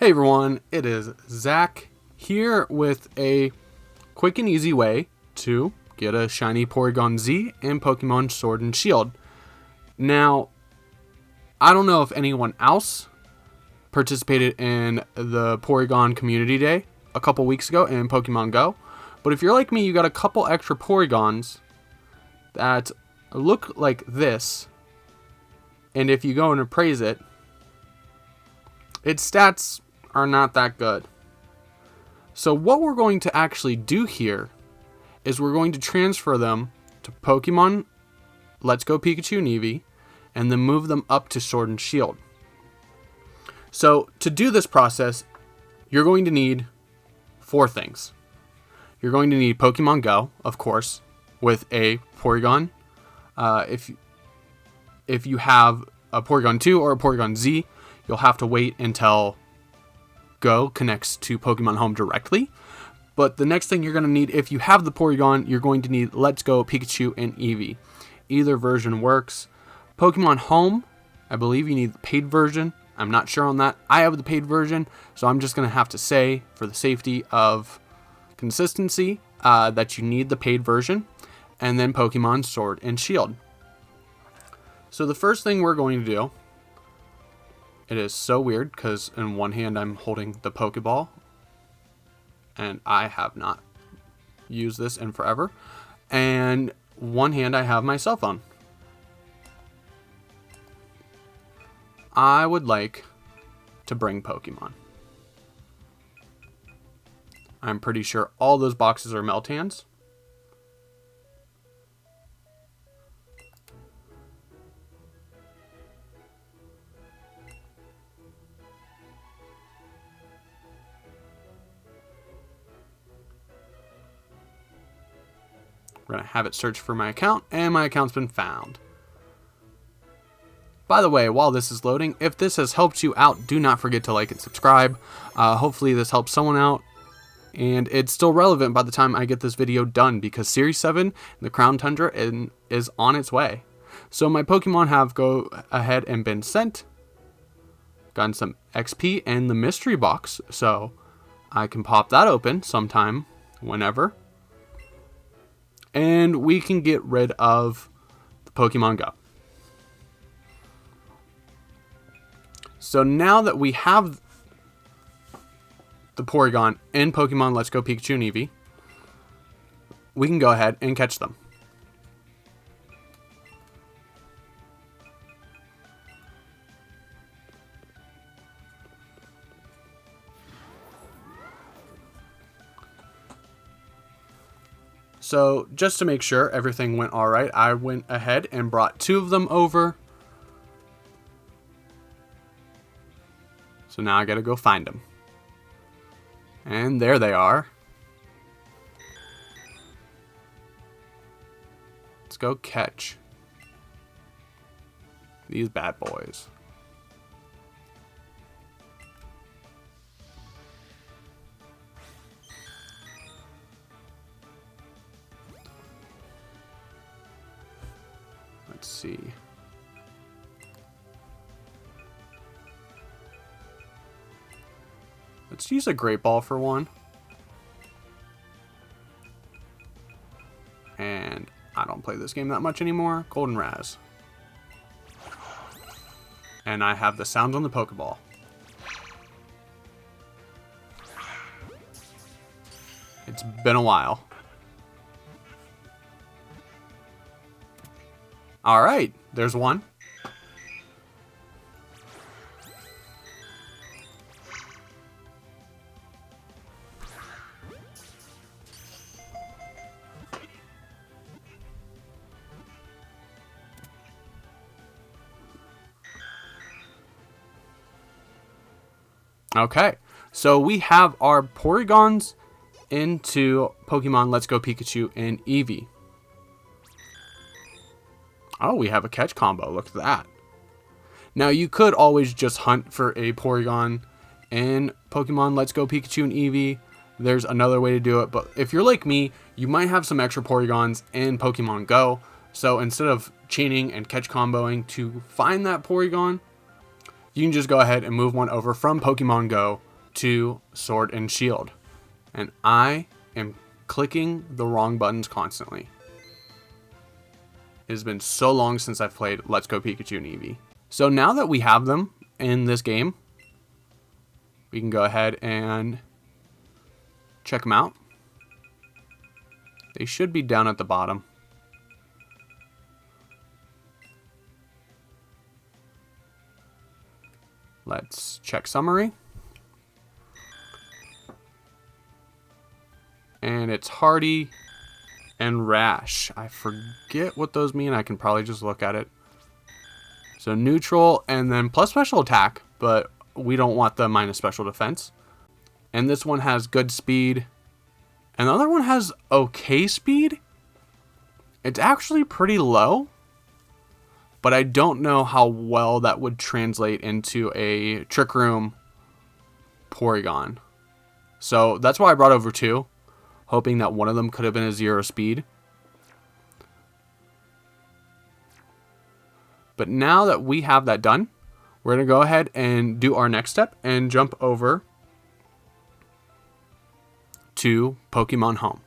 Hey everyone, it is Zach here with a quick and easy way to get a Shiny Porygon Z in Pokemon Sword and Shield. Now, I don't know if anyone else participated in the Porygon Community Day a couple weeks ago in Pokemon Go, but if you're like me, you got a couple extra Porygons that look like this, and if you go and appraise it, its stats are not that good. So what we're going to actually do here is we're going to transfer them to Pokemon Let's Go Pikachu and Eevee, and then move them up to Sword and Shield. So to do this process, you're going to need 4 things. You're going to need Pokemon Go, of course, with a Porygon. If you have a Porygon 2 or a Porygon Z, you'll have to wait until Go connects to Pokemon Home directly. But the next thing you're going to need, if you have the Porygon, you're going to need Let's Go Pikachu and Eevee. Either version works. Pokemon Home, I believe you need the paid version. I'm not sure on that. I have the paid version, so I'm just going to have to say, for the safety of consistency, that you need the paid version. And then Pokemon Sword and Shield. So the first thing we're going to do, it is so weird because in one hand I'm holding the Pokeball, and I have not used this in forever, and one hand I have my cell phone. I would like to bring Pokemon. I'm pretty sure all those boxes are Meltans. We're going to have it search for my account, and my account's been found. By the way, while this is loading, if this has helped you out, do not forget to like and subscribe. Hopefully this helps someone out, and it's still relevant by the time I get this video done, because Series 7, the Crown Tundra, is on its way. So my Pokemon have go ahead and been sent. Gotten some XP and the mystery box, so I can pop that open sometime, whenever. And we can get rid of the Pokemon Go. So now that we have the Porygon in Pokemon Let's Go Pikachu and Eevee, we can go ahead and catch them. So just to make sure everything went all right, I went ahead and brought 2 of them over. So now I gotta go find them. And there they are. Let's go catch these bad boys. Let's see. Let's use a Great Ball for one. And I don't play this game that much anymore. Golden Raz. And I have the sounds on the Pokeball. It's been a while. Alright, there's one. Okay, so we have our Porygons into Pokemon Let's Go Pikachu and Eevee. Oh, we have a catch combo. Look at that. Now, you could always just hunt for a Porygon in Pokemon Let's Go Pikachu and Eevee. There's another way to do it. But if you're like me, you might have some extra Porygons in Pokemon Go. So instead of chaining and catch comboing to find that Porygon, you can just go ahead and move one over from Pokemon Go up to Sword and Shield. And I am clicking the wrong buttons constantly. It has been so long since I've played Let's Go Pikachu and Eevee. So now that we have them in this game, we can go ahead and check them out. They should be down at the bottom. Let's check summary. And it's Hardy and Rash. I forget what those mean. I can probably just look at it. So neutral and then plus special attack, but we don't want the minus special defense. And this one has good speed. And the other one has okay speed. It's actually pretty low, but I don't know how well that would translate into a Trick Room Porygon. So that's why I brought over two, hoping that one of them could have been a 0 speed. But now that we have that done, we're going to go ahead and do our next step and jump over to Pokemon Home.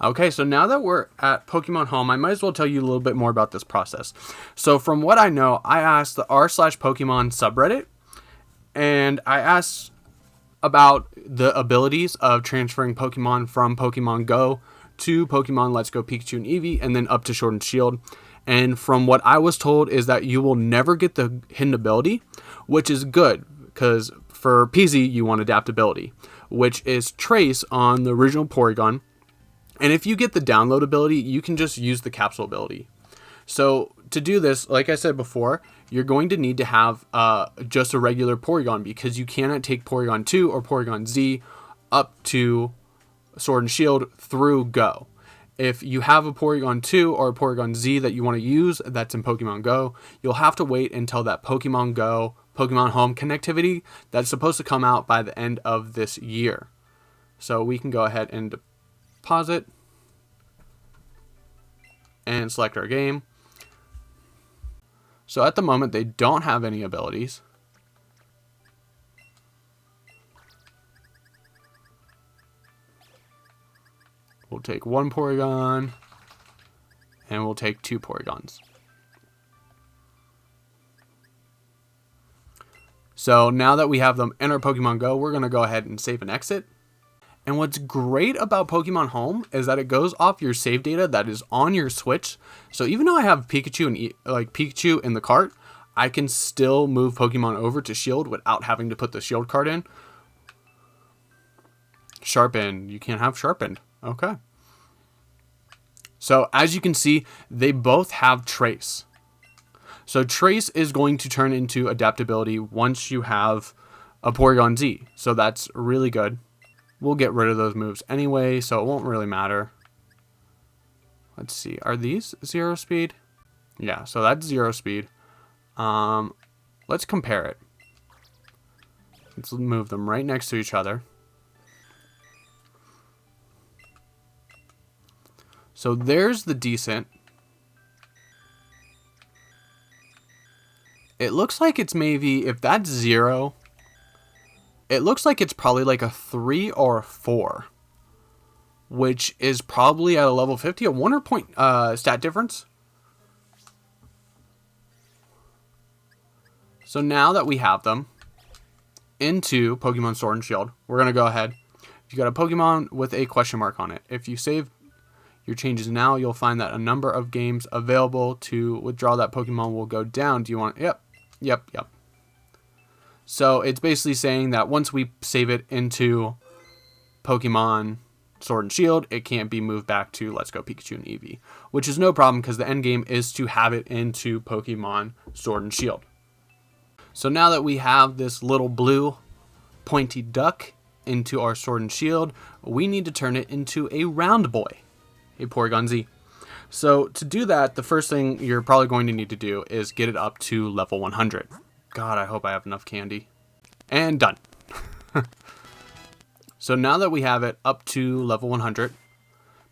Okay, so now that we're at Pokemon Home, I might as well tell you a little bit more about this process. So from what I know, I asked the r/Pokemon subreddit, and I asked about the abilities of transferring Pokemon from Pokemon Go to Pokemon Let's Go Pikachu and Eevee, and then up to Sword and Shield. And from what I was told is that you will never get the hidden ability, which is good, because for PZ, you want adaptability, which is Trace on the original Porygon. And if you get the download ability, you can just use the capsule ability. So to do this, like I said before, you're going to need to have just a regular Porygon, because you cannot take Porygon 2 or Porygon Z up to Sword and Shield through Go. If you have a Porygon 2 or a Porygon Z that you want to use that's in Pokemon Go, you'll have to wait until that Pokemon Go, Pokemon Home connectivity that's supposed to come out by the end of this year. So we can go ahead and pause it and select our game. So at the moment, they don't have any abilities. We'll take one Porygon, and we'll take two Porygons. So now that we have them in our Pokemon Go, we're going to go ahead and save and exit. And what's great about Pokemon Home is that it goes off your save data that is on your Switch. So even though I have Pikachu and Pikachu in the cart, I can still move Pokemon over to Shield without having to put the Shield card in. Sharpened. You can't have Sharpened. Okay. So as you can see, they both have Trace. So Trace is going to turn into adaptability once you have a Porygon Z. So that's really good. We'll get rid of those moves anyway, so it won't really matter. Let's see. Are these 0 speed? Yeah, so that's 0 speed. Let's compare it. Let's move them right next to each other. So there's the decent. It looks like it's maybe, if that's 0, it looks like it's probably like a 3 or a 4, which is probably at a level 50, a 1 point stat difference. So now that we have them into Pokemon Sword and Shield, we're going to go ahead. If you got a Pokemon with a question mark on it, if you save your changes now, you'll find that a number of games available to withdraw that Pokemon will go down. Do you want? Yep. So it's basically saying that once we save it into Pokemon Sword and Shield, it can't be moved back to Let's Go Pikachu and Eevee, which is no problem because the end game is to have it into Pokemon Sword and Shield. So now that we have this little blue pointy duck into our Sword and Shield, we need to turn it into a round boy, a Porygon Z. So to do that, the first thing you're probably going to need to do is get it up to level 100. God, I hope I have enough candy. And done. So now that we have it up to level 100,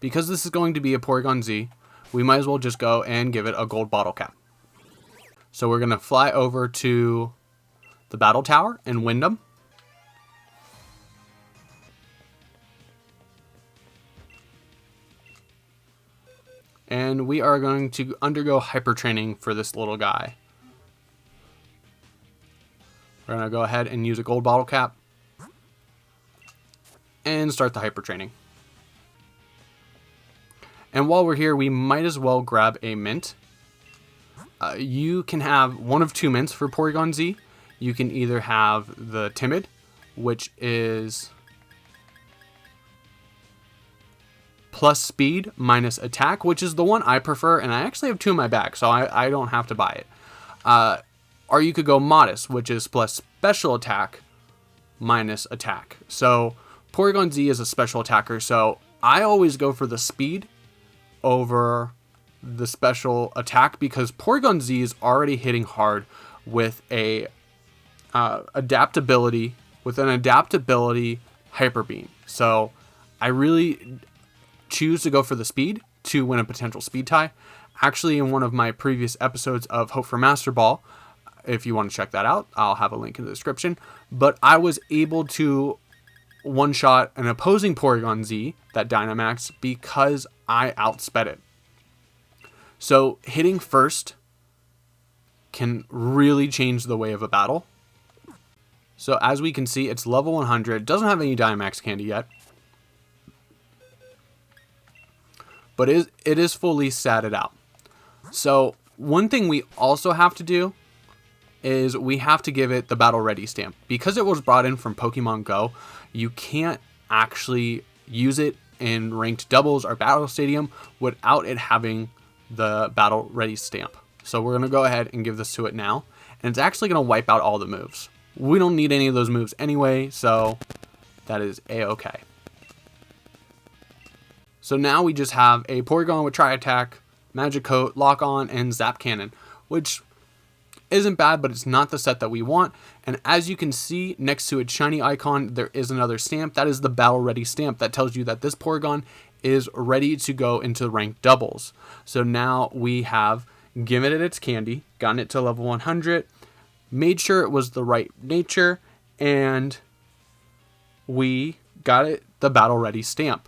because this is going to be a Porygon Z, we might as well just go and give it a gold bottle cap. So we're going to fly over to the battle tower in Wyndham. And we are going to undergo hyper training for this little guy. We're going to go ahead and use a gold bottle cap and start the hyper training. And while we're here, we might as well grab a mint. You can have one of two mints for Porygon Z. You can either have the Timid, which is plus speed minus attack, which is the one I prefer, and I actually have two in my bag, so I don't have to buy it. Or you could go Modest, which is plus special attack minus attack. So Porygon Z is a special attacker, so I always go for the speed over the special attack because Porygon Z is already hitting hard with a adaptability hyper beam. So I really choose to go for the speed to win a potential speed tie. Actually, in one of my previous episodes of Hope for Master Ball, if you want to check that out, I'll have a link in the description. But I was able to one-shot an opposing Porygon Z, that Dynamax, because I outsped it. So hitting first can really change the way of a battle. So as we can see, it's level 100. Doesn't have any Dynamax candy yet. But it is fully statted out. So one thing we also have to do is we have to give it the battle ready stamp. Because it was brought in from Pokemon Go, you can't actually use it in ranked doubles or battle stadium without it having the battle ready stamp. So we're going to go ahead and give this to it now. And it's actually going to wipe out all the moves. We don't need any of those moves anyway, so that is a-okay. So now we just have a Porygon with Tri-Attack, Magic Coat, Lock On, and Zap Cannon, which isn't bad, but it's not the set that we want. And as you can see, next to its shiny icon, there is another stamp. That is the Battle Ready stamp that tells you that this Porygon is ready to go into ranked doubles. So now we have given it its candy, gotten it to level 100, made sure it was the right nature, and we got it the Battle Ready stamp.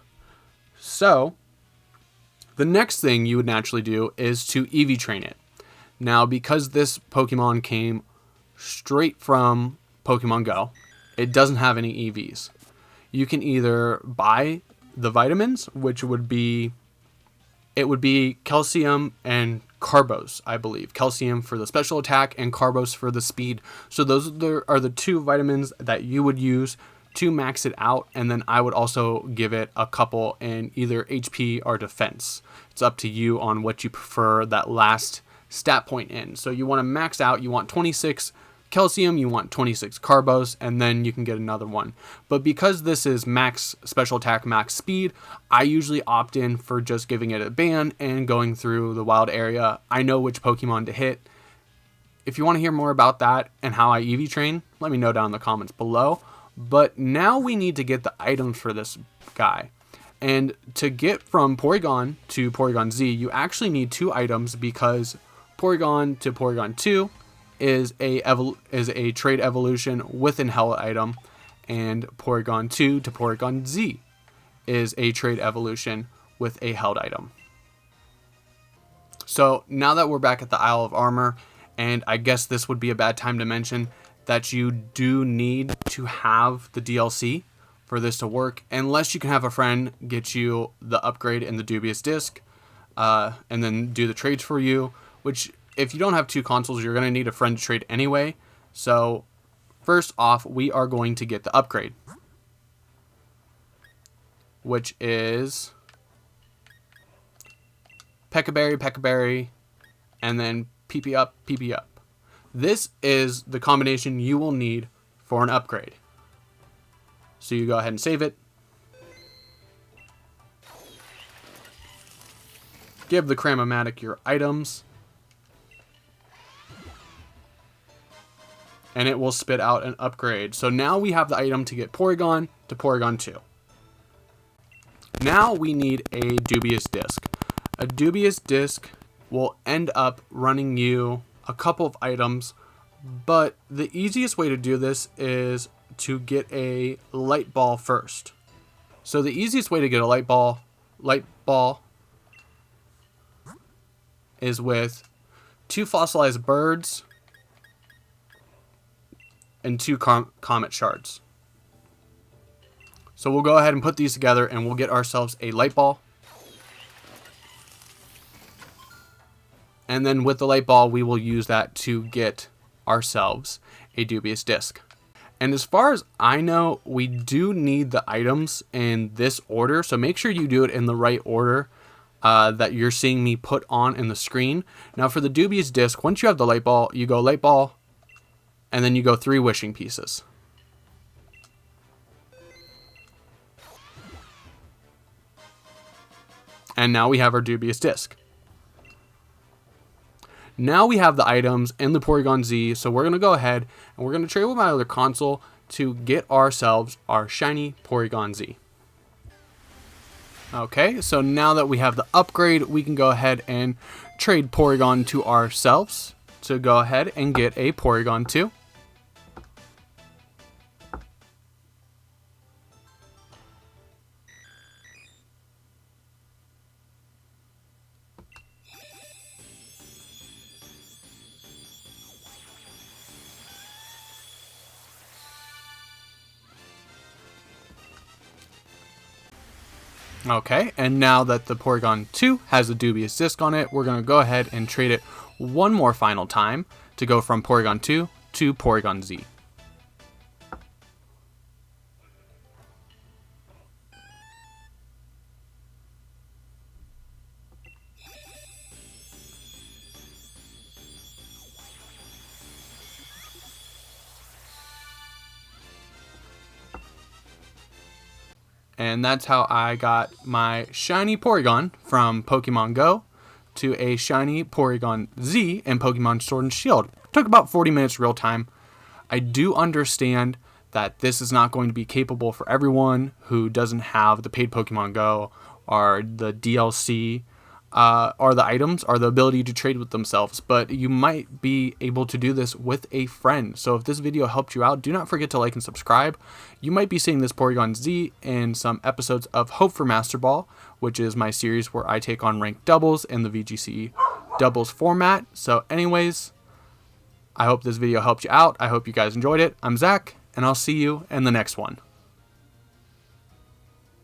So the next thing you would naturally do is to EV train it. Now, because this Pokemon came straight from Pokemon Go, it doesn't have any EVs. You can either buy the vitamins, which would be, it would be calcium and Carbos, I believe. Calcium for the special attack and Carbos for the speed. So those are the two vitamins that you would use to max it out, and then I would also give it a couple in either HP or defense. It's up to you on what you prefer that last stat point in. So you want to max out, you want 26 calcium, you want 26 Carbos, and then you can get another one. But because this is max special attack, max speed, I usually opt in for just giving it a ban and going through the wild area. I know which Pokemon to hit. If you want to hear more about that and how I EV train, let me know down in the comments below. But now we need to get the items for this guy. And to get from Porygon to Porygon Z, you actually need two items because Porygon to Porygon 2 is a trade evolution with an held item, and Porygon 2 to Porygon Z is a trade evolution with a held item. So now that we're back at the Isle of Armor, and I guess this would be a bad time to mention that you do need to have the DLC for this to work, unless you can have a friend get you the upgrade in the Dubious Disc, and then do the trades for you, which if you don't have two consoles, you're going to need a friend to trade anyway. So first off, we are going to get the upgrade, which is Pekka-Berry, and then PP up, PP up. This is the combination you will need for an upgrade. So you go ahead and save it. Give the Cram-O-Matic your items. And it will spit out an upgrade. So now we have the item to get Porygon to Porygon 2. Now we need a Dubious Disc. A Dubious Disc will end up running you a couple of items, but the easiest way to do this is to get a light ball first. So the easiest way to get a light ball is with 2 fossilized birds and 2 comet shards. So we'll go ahead and put these together and we'll get ourselves a light ball. And then with the light ball, we will use that to get ourselves a dubious disc. And as far as I know, we do need the items in this order. So make sure you do it in the right order that you're seeing me put on in the screen. Now for the dubious disc, once you have the light ball, you go light ball, and then you go 3 wishing pieces. And now we have our dubious disc. Now we have the items in the Porygon Z, so we're going to go ahead and we're going to trade with my other console to get ourselves our Shiny Porygon Z. Okay, so now that we have the upgrade, we can go ahead and trade Porygon to ourselves to go ahead and get a Porygon 2. Okay, and now that the Porygon 2 has a dubious disc on it, we're going to go ahead and trade it one more final time to go from Porygon 2 to Porygon Z. And that's how I got my Shiny Porygon from Pokemon Go to a Shiny Porygon Z in Pokemon Sword and Shield. It took about 40 minutes real time. I do understand that this is not going to be capable for everyone who doesn't have the paid Pokemon Go or the DLC or the items or the ability to trade with themselves, but you might be able to do this with a friend. So if this video helped you out, do not forget to like and subscribe. You might be seeing this Porygon Z in some episodes of Hope for Master Ball, which is my series where I take on ranked doubles in the VGC doubles format. So anyways, I hope this video helped you out. I hope you guys enjoyed it. I'm Zach, and I'll see you in the next one.